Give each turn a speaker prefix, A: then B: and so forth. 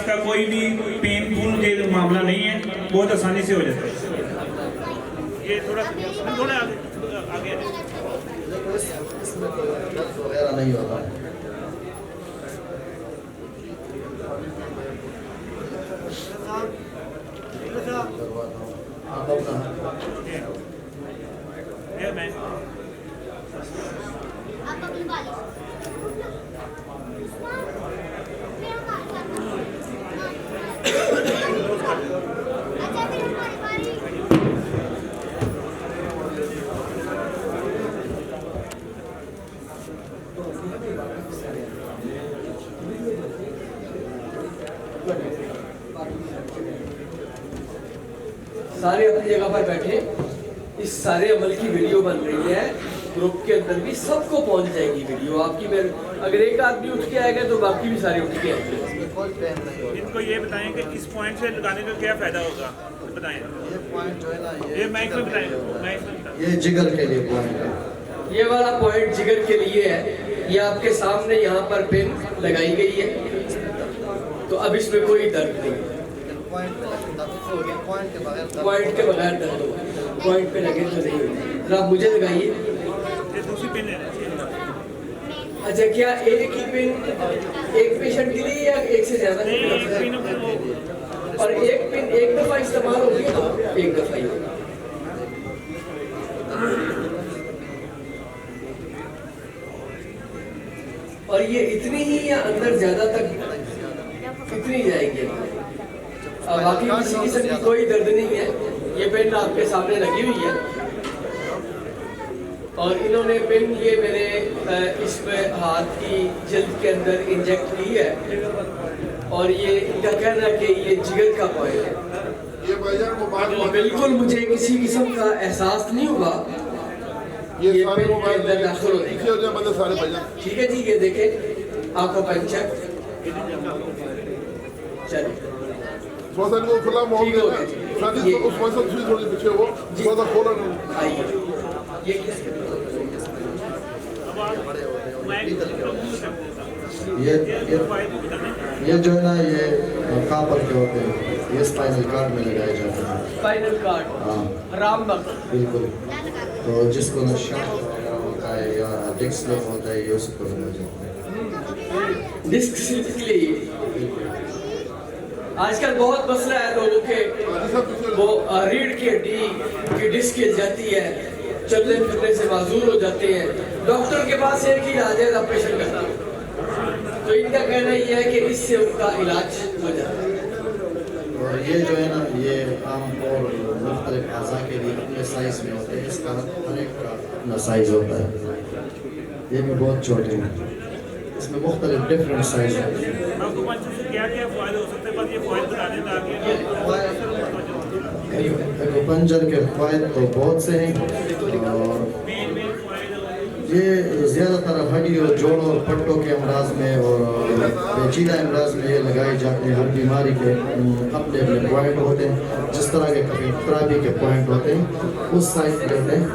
A: इसका कोई भी पेनफुल के मामला नहीं है, बहुत आसानी से हो जाता है। ये थोड़ा आगे
B: इसमें तो दर्द वगैरह नहीं होता है। आप अपना
A: मैं
C: सारे अपनी जगह पर बैठे। इस सारे अमल की वीडियो बन रही है, ग्रुप के अंदर भी सबको पहुंच जाएगी वीडियो आपकी। मेरे अगर एक आदमी उठ के आएगा तो बाकी भी सारे उठ के आएंगे।
A: इनको ये बताएं कि इस पॉइंट से लगाने का क्या फायदा होगा, बताएं।
B: ये पॉइंट जो है ना,
A: ये माइक में बताएं, माइक में बताएं।
B: ये जिगर के लिए पॉइंट है।
C: ये वाला पॉइंट जिगर के लिए है। ये आपके सामने यहाँ पर पिन लगाई गई है, तो अब इसमें कोई दर्द नहीं है। पॉइंट के बगैर दर्द होगा, पॉइंट पे लगे तो नहीं होगा। जरा आप मुझे लगाइए।
A: ये दूसरी पिन लेना चाहिए।
C: अच्छा, क्या एक ही पिन एक पेशेंट के लिए या एक से ज्यादा?
A: नहीं, एक पिन वो
C: और एक पिन एक दफा इस्तेमाल होगी तो एक दफा ही होगा। और ये इतनी ही या अंदर ज्यादा तक इतनी जाएगी। अब बाकी किसी किस्म की कोई दर्द नहीं है। ये पेन आपके सामने लगी हुई है और इन्होंने पेन ये मेरे इस हाथ की जल्द के अंदर इंजेक्ट की है और ये इनका कहना है कि ये जिगर का पॉइंट है। और बिल्कुल मुझे किसी किस्म का एहसास नहीं हुआ। ये पेन के अंदर दाखिल हो जाएगा। ठीक है जी, ये देखें आपका पंचर चलिए
D: वो खुला मोड़
C: ठीक हो गया जी। ये
D: उस मौसम से थोड़ी पीछे वो थोड़ा खोला नहीं।
C: आइए, ये किसके
B: ये जो है ना, ये कापर के होते हैं, ये स्पाइनल कार्ड में लगाए जाते हैं।
C: स्पाइनल कार्ड,
B: हाँ
C: रामबक।
B: बिल्कुल। तो जिसको नशा वगैरह होता है या डिस्क स्लिप होता है, ये उसको लगाया जाता है।
C: डिस्क स्लिप के लिए आजकल बहुत मसला है लोगों के। वो रीढ़ की हड्डी की डिस्क हिल जाती है, चलने फिरने से माजूर हो जाते हैं। डॉक्टर के पास एक ही इलाज है, ऑपरेशन करना। तो इनका कहना ये है कि इससे उनका इलाज हो जाता है।
B: और ये जो है ना, ये आम और मुख्तलिफ अज़ा के लिए अपने साइज में होते हैं। इसका हर एक का अपना साइज होता है। ये भी बहुत छोटे हैं, इसमें मुख्तलिफ डिफरेंट साइज है।
A: आपको पंचर से क्या क्या फायदे हो सकते हैं, बस ये फायदे बता दें ताकि
B: एक्यूपंक्चर के फायदे तो बहुत से हैं और ये ज़्यादातर हड्डी और जोड़ों और पट्टों के अमराज में और पेचीदा अमराज में ये लगाए जाते हैं। हर बीमारी के अपने अपने पॉइंट होते हैं। जिस तरह के कभी खराबी के पॉइंट होते हैं उस साइज पे होते हैं।